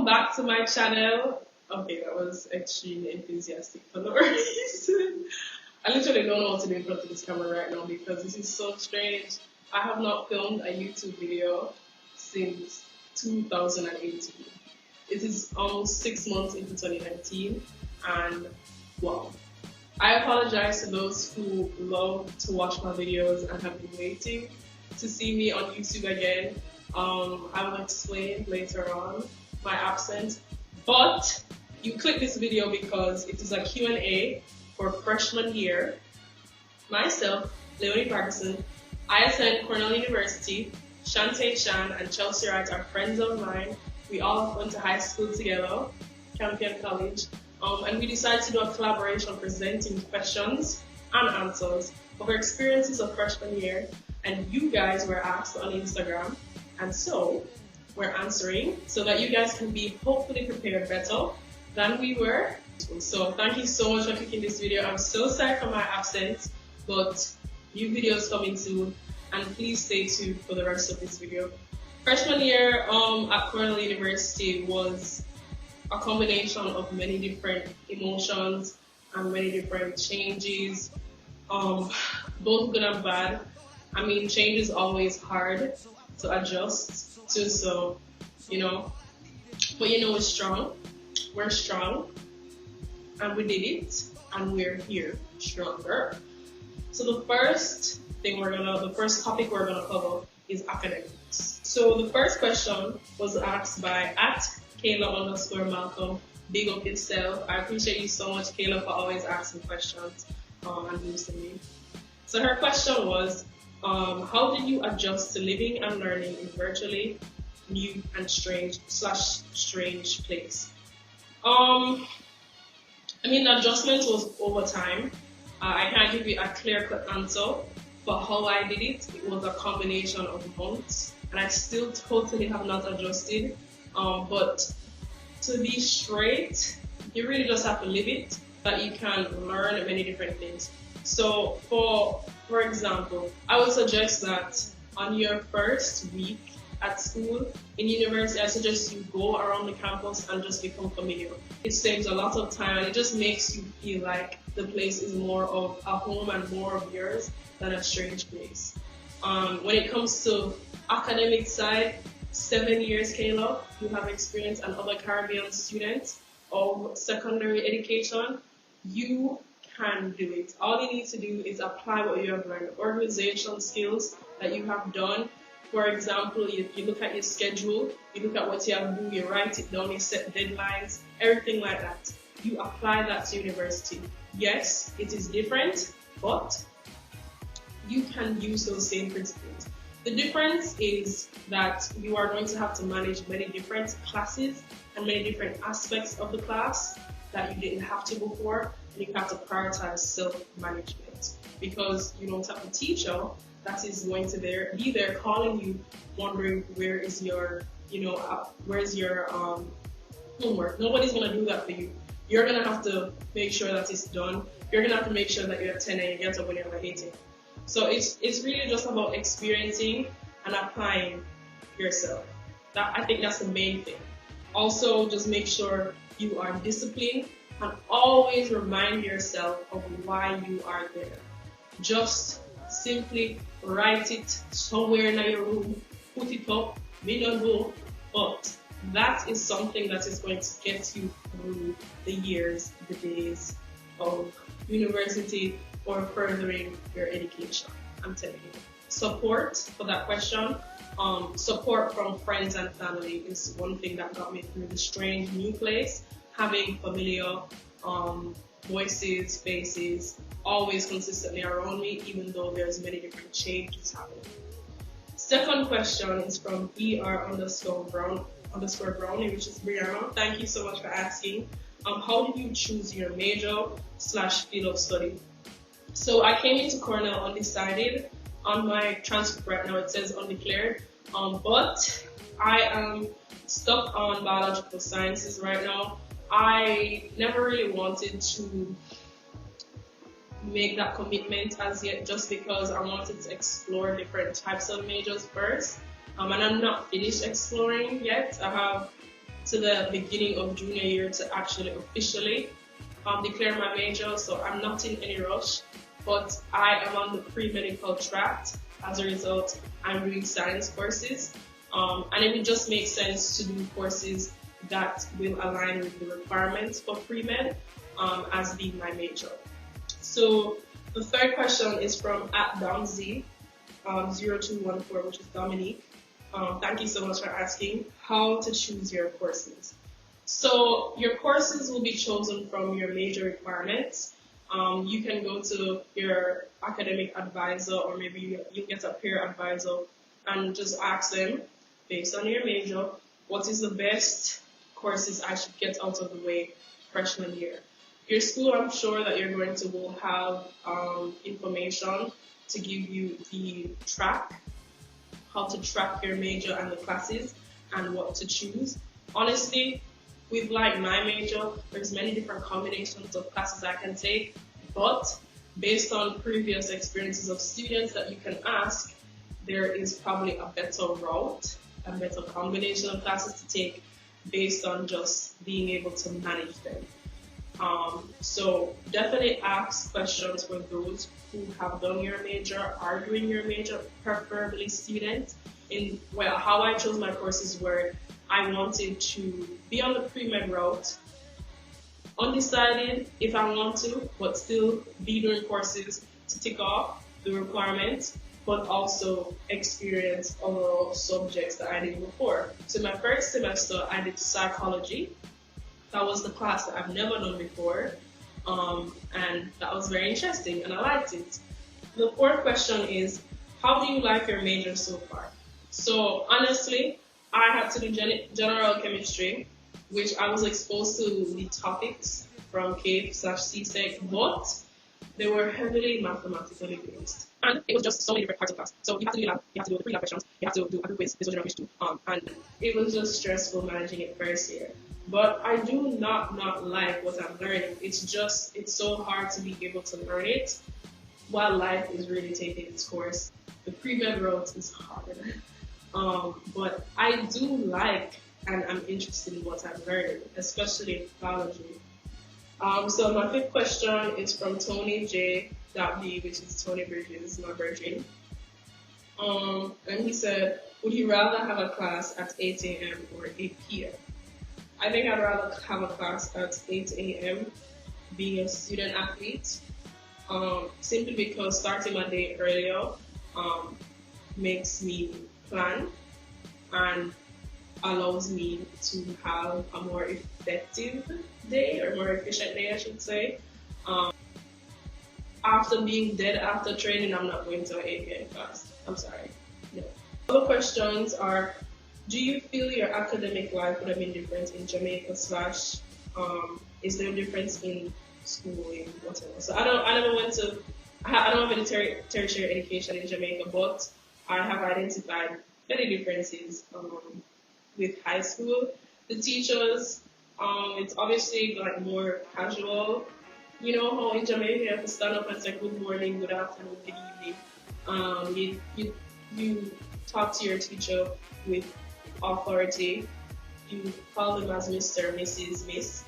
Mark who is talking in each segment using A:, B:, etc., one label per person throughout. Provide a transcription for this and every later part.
A: back to my channel. Okay, that was extremely enthusiastic for no reason. I literally don't know what to do in front of this camera right now because this is so strange. I have not filmed a YouTube video since 2018. It is almost 6 months into 2019 and wow. I apologize to those who love to watch my videos and have been waiting to see me on YouTube again. I will explain later on my absence, but you click this video because it is a Q&A for freshman year. Myself, Leone Farquharson, I attend Cornell University. Shantae, Shan, and Chelsea Wright are friends of mine. We all went to high school together, Campion College, and we decided to do a collaboration presenting questions and answers of our experiences of freshman year. And you guys were asked on Instagram, and so we're answering so that you guys can be hopefully prepared better than we were. So thank you so much for clicking this video. I'm so sorry for my absence, but new videos coming soon, and please stay tuned for the rest of this video. Freshman year at Cornell University was a combination of many different emotions and many different changes, both good and bad. I mean, change is always hard to adjust to, so, but we're strong. We're strong, and we did it, and we're here stronger. So the first topic we're gonna cover is academics. So the first question was asked by @Kayla_Malcolm. Big up yourself. I appreciate you so much, Kayla, for always asking questions and boosting me. So her question was, how did you adjust to living and learning in virtually new and strange place? I mean, the adjustment was over time. I can't give you a clear-cut answer for how I did it. It was a combination of months, and I still totally have not adjusted. But to be straight, you really just have to live it, that you can learn many different things. So for example, I would suggest that on your first week at school, in university, I suggest you go around the campus and just become familiar. It saves a lot of time, and it just makes you feel like the place is more of a home and more of yours than a strange place. When it comes to academic side, 7 years, Kayla, you have experience, and other Caribbean students of secondary education, you can do it. All you need to do is apply what you have learned, organization skills that you have done. For example, you look at your schedule, you look at what you have to do, you write it down, you set deadlines, everything like that. You apply that to university. Yes, it is different, but you can use those same principles. The difference is that you are going to have to manage many different classes and many different aspects of the class that you didn't have to before, and you have to prioritize self-management because you don't have a teacher that is going to be there calling you, wondering where is your, where's your homework. Nobody's gonna do that for you. You're gonna have to make sure that it's done. You're gonna have to make sure that you attend and you get up when you're hating. So it's really just about experiencing and applying yourself. I think that's the main thing. Also, just make sure you are disciplined and always remind yourself of why you are there. Just simply write it somewhere in your room, put it up, we don't know, but that is something that is going to get you through the years, the days of university or furthering your education. I'm telling you. Support for that question. Support from friends and family is one thing that got me through the strange new place. Having familiar voices, faces, always consistently around me, even though there's many different changes happening. Second question is from ER_Brownie, which is Brianna. Thank you so much for asking. How did you choose your major/field of study? So I came into Cornell undecided. On my transcript right now it says undeclared, but I am stuck on biological sciences right now. I never really wanted to make that commitment as yet, just because I wanted to explore different types of majors first, and I'm not finished exploring yet. I have to the beginning of junior year to actually officially declare my major, so I'm not in any rush, but I am on the pre-medical track. As a result, I'm doing science courses, and it would just make sense to do courses that will align with the requirements for pre-med as being my major. So the third question is from @DomZ0214, which is Dominique. Thank you so much for asking how to choose your courses. So your courses will be chosen from your major requirements. You can go to your academic advisor, or maybe you get a peer advisor and just ask them, based on your major, what is the best courses I should get out of the way freshman year. Your school, I'm sure that you're going to will have information to give you the track, how to track your major and the classes and what to choose. Honestly, with like my major, there's many different combinations of classes I can take, but based on previous experiences of students that you can ask, there is probably a better route, a better combination of classes to take based on just being able to manage them. So definitely ask questions for those who have done your major, are doing your major, preferably students. How I chose my courses were I wanted to be on the pre-med route, undecided if I want to, but still be doing courses to tick off the requirements, but also experience overall subjects that I did before. So my first semester, I did psychology. That was the class that I've never done before, and that was very interesting, and I liked it. The fourth question is, how do you like your major so far? So honestly, I had to do general chemistry, which I was exposed to the topics from CAPE/CSEC, but they were heavily mathematically based. And it was just so many different parts of class. So you have to do the lab, you have to do the pre-lab questions, you have to do a quiz, this was general quiz too. And it was just stressful managing it first year. But I do not like what I'm learning. It's so hard to be able to learn it while life is really taking its course. The pre-med route is harder. But I do like and I'm interested in what I'm learning, especially biology. So my fifth question is from Tony J.B, which is Tony Bridges, my virgin. And he said, would you rather have a class at 8 a.m. or 8 p.m.? I think I'd rather have a class at 8 a.m. being a student athlete, simply because starting my day earlier makes me plan and allows me to have a more effective day, or more efficient day, I should say. After being dead after training, I'm not going to an 8 a.m. class. I'm sorry. No. Other questions are, do you feel your academic life would have been different in Jamaica / is there a difference in schooling, whatever? So I don't have any tertiary education in Jamaica, but I have identified many differences with high school. The teachers, it's obviously like more casual. You know how in Jamaica you have to stand up and say good morning, good afternoon, good evening. You talk to your teacher with authority. You call them as Mr., Mrs., Miss.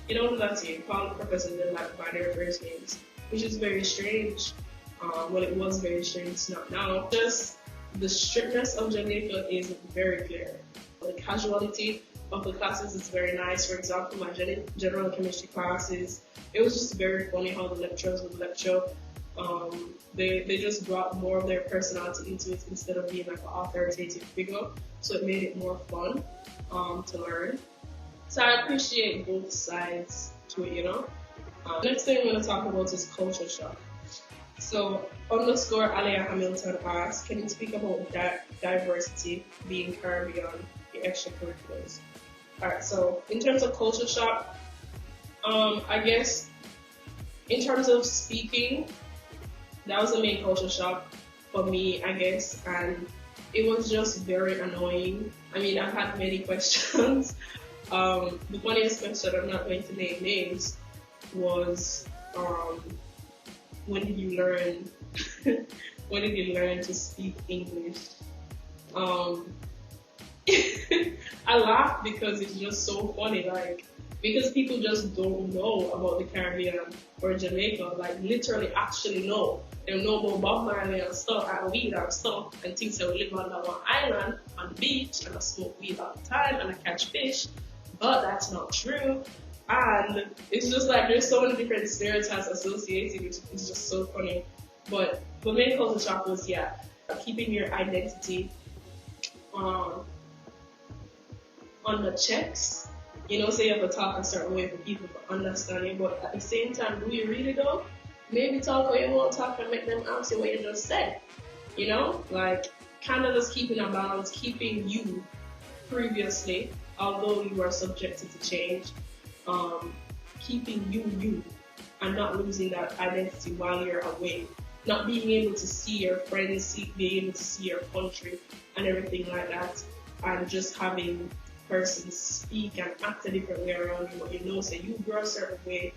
A: You don't do that to you. Call the professors by their first names, which is very strange. Well, it was very strange, it's not now. Just the strictness of Jamaica is very clear. The casuality of the classes is very nice. For example, my general chemistry classes, it was just very funny how the lecturers would lecture. They just brought more of their personality into it instead of being like an authoritative figure. So it made it more fun to learn. So I appreciate both sides to it, you know. Next thing I'm going to talk about is culture shock. So _Alia Hamilton asks, can you speak about diversity being Caribbean in extracurriculars? Alright, so in terms of culture shock, I guess in terms of speaking, that was the main culture shock for me, I guess, and it was just very annoying. I mean, I've had many questions. The funniest question, I'm not going to name names, was when did you learn to speak English? I laugh because it's just so funny, like, because people just don't know about the Caribbean or Jamaica, like literally actually know. They know about Bob Marley and stuff, and weed and stuff, and things that we live on that one island, on the beach, and I smoke weed all the time, and I catch fish, but that's not true. And it's just like, there's so many different stereotypes associated, which is just so funny. But the main culture shock was, yeah, keeping your identity on the checks. You know, say you have to talk a certain way for people to understand you, but at the same time, do you really though? Maybe talk or you won't talk and make them answer what you just said. You know, like kind of just keeping a balance, keeping you previously, although you are subjected to change, keeping you and not losing that identity while you're away. Not being able to see your friends, being able to see your country and everything like that, and just having persons speak and act a different way around you, what you know, so you grow a certain way,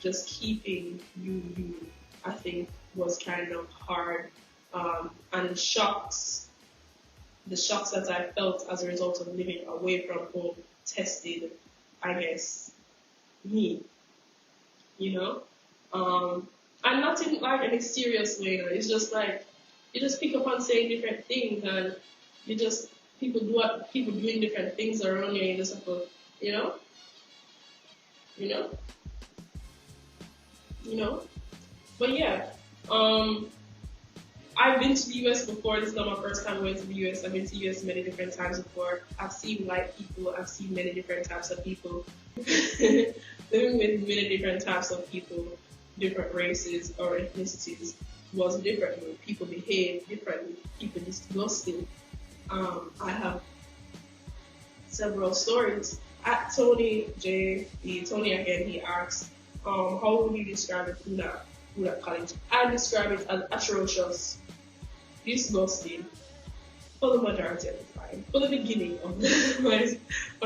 A: just keeping you, I think, was kind of hard. And the shocks that I felt as a result of living away from home tested, I guess, me, you know? And not in like any serious way, you know? It's just like, you just pick up on saying different things, and you just, people doing different things around you, and you just have to, you know? But yeah, I've been to the US before. This is not my first time going to the US. I've been to the US many different times before. I've seen white people. I've seen many different types of people. Living with many different types of people, different races or ethnicities was different. People behave differently. People disgusting. I have several stories. At Tony again, he asks, how would you describe it in that college? I describe it as atrocious, disgusting, for the majority of the time, for the beginning of my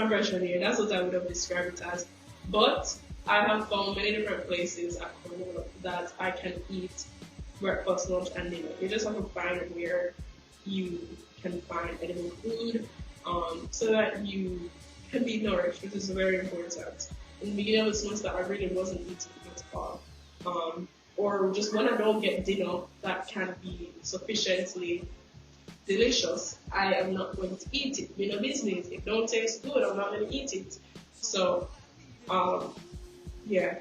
A: freshman year. That's what I would have described it as. But I have found many different places at Cornell that I can eat breakfast, lunch, and dinner. You just have to find where you can find edible food, so that you can be nourished, which is very important. In the beginning of the semester, I really wasn't eating at all. Or just when I don't get dinner that can be sufficiently delicious, I am not going to eat it. You know, business. If it don't taste good, I'm not going to eat it. So, yeah,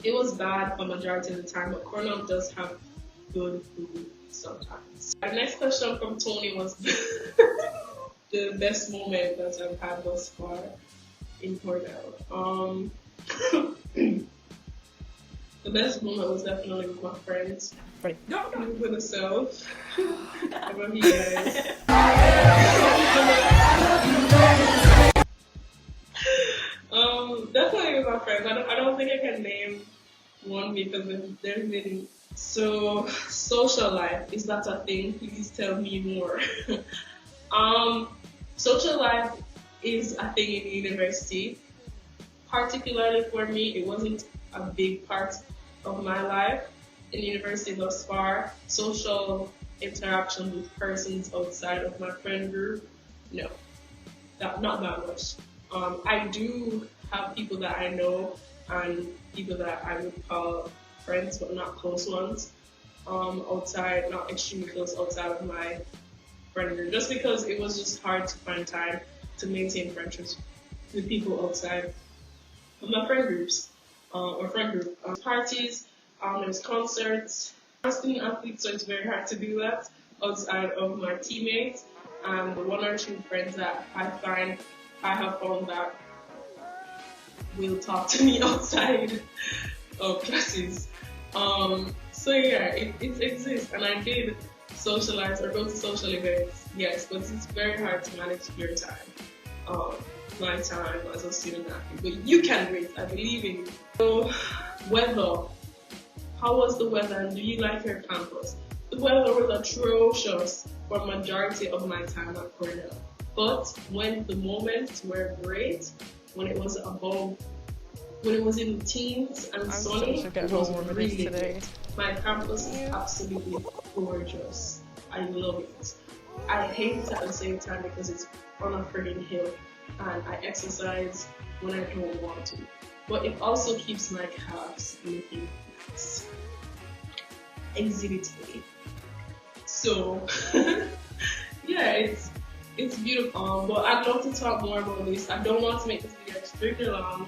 A: it was bad for majority of the time, but Cornell does have good food sometimes. Our next question from Tony was the best moment that I've had thus far in Cornell. The best moment was definitely with my friends.
B: Right.
A: No. With myself. I love you guys. Definitely with my friends. I don't think I can name one because there's been so social life. Is that a thing? Please tell me more. Social life is a thing in the university. Particularly for me, it wasn't a big part of my life in university thus far. Social interaction with persons outside of my friend group, no, not that much. I do have people that I know and people that I would call friends, but not close ones. Outside, not extremely close outside of my friend group, just because it was just hard to find time to maintain friendships with people outside of my friend groups or friend group. Parties, there's concerts. I'm a student athlete, so it's very hard to do that outside of my teammates and the one or two friends that I have found that will talk to me outside of classes. So yeah, it exists, and I did socialize or go to social events, yes, but it's very hard to manage your time. My time as a student athlete, but you can do it. I believe in you. So, weather. How was the weather, and do you like your campus? The weather was atrocious for majority of my time at Cornell. But when the moments were great, when it was in the teens and sunny, it was really good. My campus is absolutely gorgeous. I love it. I hate it at the same time because it's on a friggin' hill, and I exercise when I don't want to. But it also keeps my calves looking nice, exhibit A. So yeah, it's beautiful. But I'd love to talk more about this. I don't want to make this video extremely long.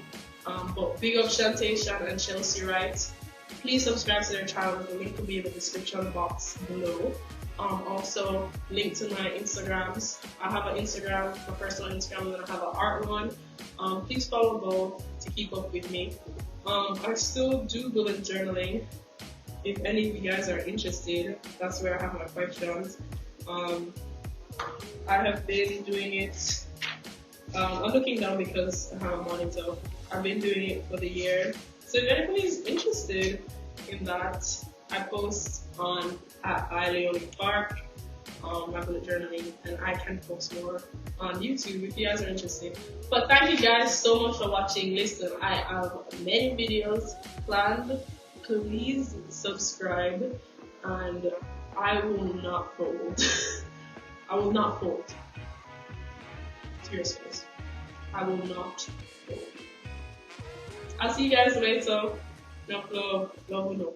A: But big up Shantae, Shan, and Chelsea Wright. Please subscribe to their channel. The link will be in the description box below. Also, link to my Instagrams. I have an Instagram, my personal Instagram, and then I have an art one. Please follow both to keep up with me. I still do bullet journaling. If any of you guys are interested, that's where I have my questions. I have been doing it. I'm looking down because I have a monitor. I've been doing it for the year. So if anybody is interested in that, I post on at Leone Farquharson, my bullet journaling, and I can post more on YouTube if you guys are interested. But thank you guys so much for watching. Listen, I have many videos planned. Please subscribe, and I will not fold. I will not fold. Serious. I will not fold. I'll see you guys later. Love, love, love, love.